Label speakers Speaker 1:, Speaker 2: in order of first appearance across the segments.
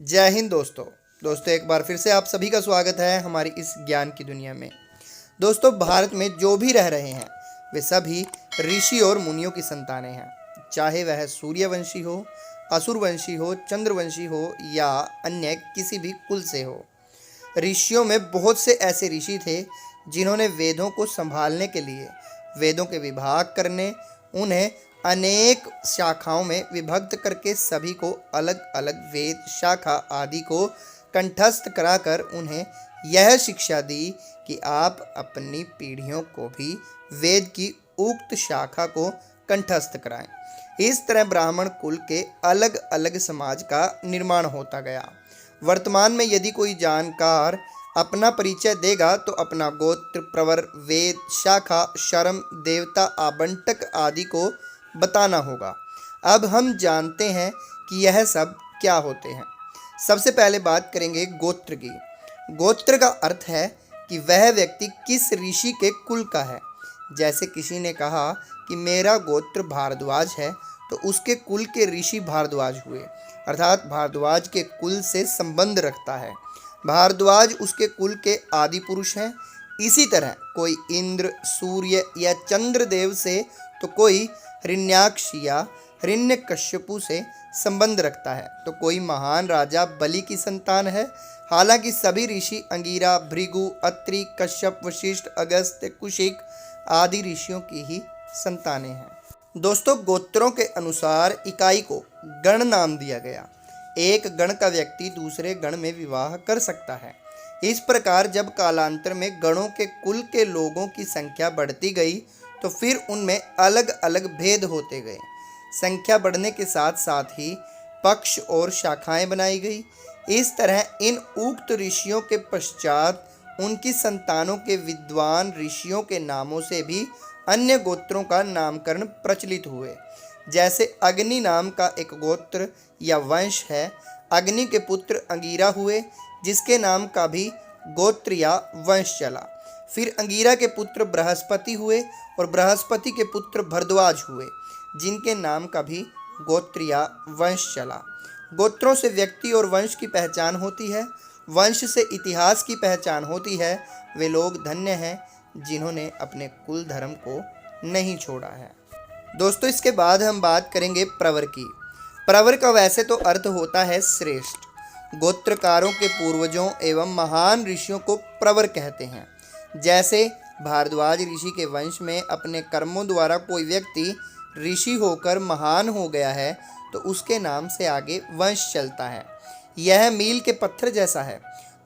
Speaker 1: जय हिंद दोस्तों एक बार फिर से आप सभी का स्वागत है हमारी इस ज्ञान की दुनिया में। दोस्तों, भारत में जो भी रह रहे हैं वे सभी ऋषि और मुनियों की संतानें हैं। चाहे वह सूर्यवंशी हो, असुरवंशी हो, चंद्रवंशी हो या अन्य किसी भी कुल से हो। ऋषियों में बहुत से ऐसे ऋषि थे जिन्होंने वेदों को संभालने के लिए वेदों के विभाग करने, उन्हें अनेक शाखाओं में विभक्त करके सभी को अलग अलग वेद शाखा आदि को कंठस्थ कराकर उन्हें यह शिक्षा दी कि आप अपनी पीढ़ियों को भी वेद की उक्त शाखा को कंठस्थ कराएं। इस तरह ब्राह्मण कुल के अलग अलग समाज का निर्माण होता गया। वर्तमान में यदि कोई जानकार अपना परिचय देगा तो अपना गोत्र, प्रवर, वेद शाखा, शर्म, देवता, आबंटक आदि को बताना होगा। अब हम जानते हैं कि यह सब क्या होते हैं। सबसे पहले बात करेंगे गोत्र की। गोत्र का अर्थ है कि वह व्यक्ति किस ऋषि के कुल का है। जैसे किसी ने कहा कि मेरा गोत्र भारद्वाज है तो उसके कुल के ऋषि भारद्वाज हुए, अर्थात भारद्वाज के कुल से संबंध रखता है। भारद्वाज उसके कुल के आदि पुरुष हैं। इसी तरह कोई इंद्र, सूर्य या चंद्रदेव से तो कोई हिरण्याक्ष या हिरण्यकश्यपु से संबंध रखता है, तो कोई महान राजा बलि की संतान है। हालांकि सभी ऋषि अंगिरा, भृगु, अत्रि, कश्यप, वशिष्ठ, अगस्त्य, कुशिक आदि ऋषियों की ही संतानें हैं। दोस्तों, गोत्रों के अनुसार इकाई को गण नाम दिया गया। एक गण का व्यक्ति दूसरे गण में विवाह कर सकता है। इस प्रकार जब कालांतर में गणों के कुल के लोगों की संख्या बढ़ती गई तो फिर उनमें अलग अलग भेद होते गए। संख्या बढ़ने के साथ साथ ही पक्ष और शाखाएं बनाई गई। इस तरह इन उक्त ऋषियों के पश्चात उनकी संतानों के विद्वान ऋषियों के नामों से भी अन्य गोत्रों का नामकरण प्रचलित हुए। जैसे अग्नि नाम का एक गोत्र या वंश है। अग्नि के पुत्र अंगिरा हुए, जिसके नाम का भी गोत्र या वंश चला। फिर अंगिरा के पुत्र बृहस्पति हुए और बृहस्पति के पुत्र भरद्वाज हुए, जिनके नाम का भी गोत्र या वंश चला। गोत्रों से व्यक्ति और वंश की पहचान होती है, वंश से इतिहास की पहचान होती है। वे लोग धन्य हैं जिन्होंने अपने कुल धर्म को नहीं छोड़ा है। दोस्तों, इसके बाद हम बात करेंगे प्रवर की। प्रवर का वैसे तो अर्थ होता है श्रेष्ठ। गोत्रकारों के पूर्वजों एवं महान ऋषियों को प्रवर कहते हैं। जैसे भारद्वाज ऋषि के वंश में अपने कर्मों द्वारा कोई व्यक्ति ऋषि होकर महान हो गया है तो उसके नाम से आगे वंश चलता है। यह मील के पत्थर जैसा है।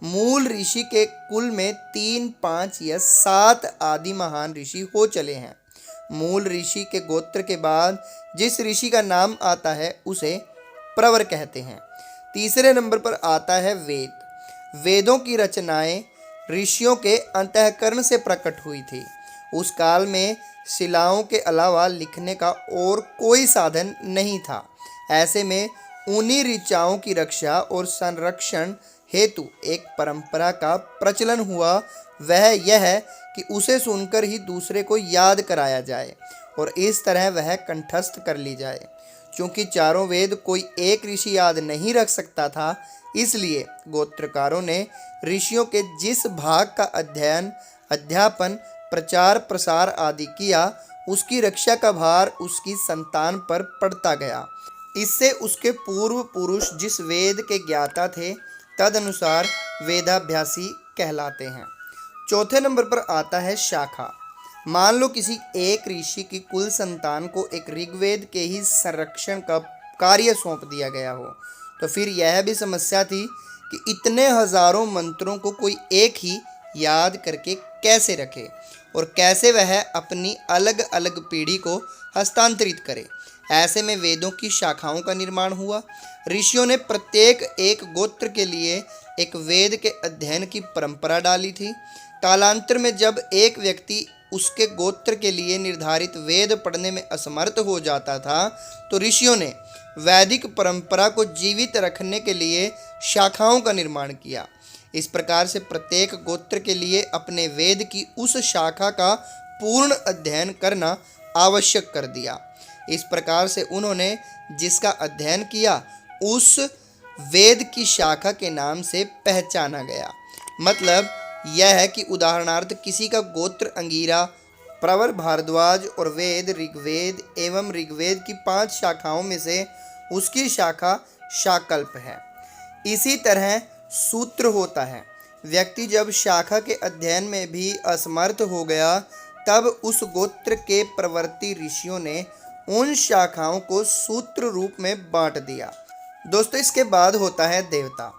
Speaker 1: मूल ऋषि के कुल में 3, 5 या 7 आदि महान ऋषि हो चले हैं। मूल ऋषि के गोत्र के बाद जिस ऋषि का नाम आता है उसे प्रवर कहते हैं। तीसरे नंबर पर आता है वेद। वेदों की रचनाएं ऋषियों के अंतःकरण से प्रकट हुई थी। उस काल में शिलाओं के अलावा लिखने का और कोई साधन नहीं था। ऐसे में उन्हीं ऋचाओं की रक्षा और संरक्षण हेतु एक परंपरा का प्रचलन हुआ। वह यह है कि उसे सुनकर ही दूसरे को याद कराया जाए और इस तरह वह कंठस्थ कर ली जाए। क्योंकि चारों वेद कोई एक ऋषि याद नहीं रख सकता था, इसलिए गोत्रकारों ने ऋषियों के जिस भाग का अध्ययन, अध्यापन, प्रचार, प्रसार आदि किया, उसकी रक्षा का भार उसकी संतान पर पड़ता गया। इससे उसके पूर्व पुरुष जिस वेद के ज्ञाता थे तदनुसार वेदाभ्यासी कहलाते हैं। चौथे नंबर पर आता है शाखा। मान लो किसी एक ऋषि की कुल संतान को एक ऋग्वेद के ही संरक्षण का कार्य सौंप दिया गया हो तो फिर यह भी समस्या थी कि इतने हजारों मंत्रों को कोई एक ही याद करके कैसे रखे और कैसे वह अपनी अलग अलग पीढ़ी को हस्तांतरित करे। ऐसे में वेदों की शाखाओं का निर्माण हुआ। ऋषियों ने प्रत्येक एक गोत्र के लिए एक वेद के अध्ययन की परंपरा डाली थी। कालांतर में जब एक व्यक्ति उसके गोत्र के लिए निर्धारित वेद पढ़ने में असमर्थ हो जाता था तो ऋषियों ने वैदिक परंपरा को जीवित रखने के लिए शाखाओं का निर्माण किया। इस प्रकार से प्रत्येक गोत्र के लिए अपने वेद की उस शाखा का पूर्ण अध्ययन करना आवश्यक कर दिया। इस प्रकार से उन्होंने जिसका अध्ययन किया उस वेद की शाखा के नाम से पहचाना गया। मतलब यह है कि उदाहरणार्थ किसी का गोत्र अंगीरा, प्रवर भारद्वाज और वेद ऋग्वेद एवं ऋग्वेद की 5 शाखाओं में से उसकी शाखा शाकल्प है। इसी तरह सूत्र होता है। व्यक्ति जब शाखा के अध्ययन में भी असमर्थ हो गया, तब उस गोत्र के प्रवर्ती ऋषियों ने उन शाखाओं को सूत्र रूप में बांट दिया। दोस्तों, इसके बाद होता है देवता।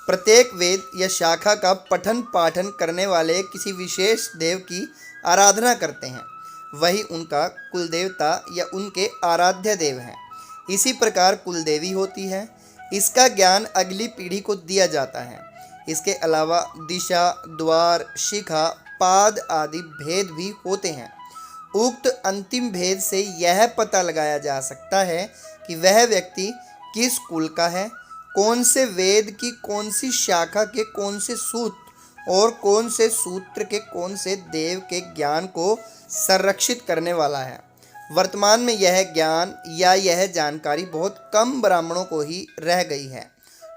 Speaker 1: प्रत्येक वेद या शाखा का पठन पाठन करने वाले किसी विशेष देव की आराधना करते हैं। वही उनका कुलदेवता या उनके आराध्य देव हैं। इसी प्रकार कुलदेवी होती है। इसका ज्ञान अगली पीढ़ी को दिया जाता है। इसके अलावा दिशा, द्वार, शिखा, पाद आदि भेद भी होते हैं। उक्त अंतिम भेद से यह पता लगाया जा सकता है कि वह व्यक्ति किस कुल का है, कौन से वेद की कौन सी शाखा के कौन से सूत्र और कौन से सूत्र के कौन से देव के ज्ञान को संरक्षित करने वाला है। वर्तमान में यह ज्ञान या यह जानकारी बहुत कम ब्राह्मणों को ही रह गई है।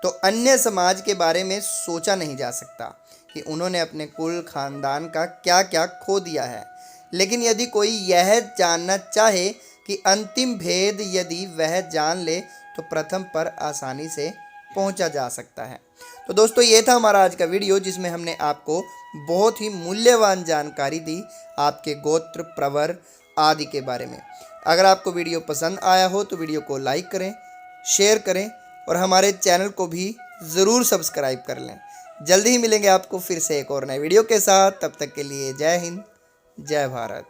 Speaker 1: तो अन्य समाज के बारे में सोचा नहीं जा सकता कि उन्होंने अपने कुल खानदान का क्या क्या खो दिया है। लेकिन यदि कोई यह जानना चाहे कि अंतिम भेद यदि वह जान ले तो प्रथम पर आसानी से पहुंचा जा सकता है। तो दोस्तों, ये था हमारा आज का वीडियो, जिसमें हमने आपको बहुत ही मूल्यवान जानकारी दी आपके गोत्र, प्रवर आदि के बारे में। अगर आपको वीडियो पसंद आया हो तो वीडियो को लाइक करें, शेयर करें और हमारे चैनल को भी ज़रूर सब्सक्राइब कर लें। जल्दी ही मिलेंगे आपको फिर से एक और नए वीडियो के साथ। तब तक के लिए जय हिंद, जय भारत।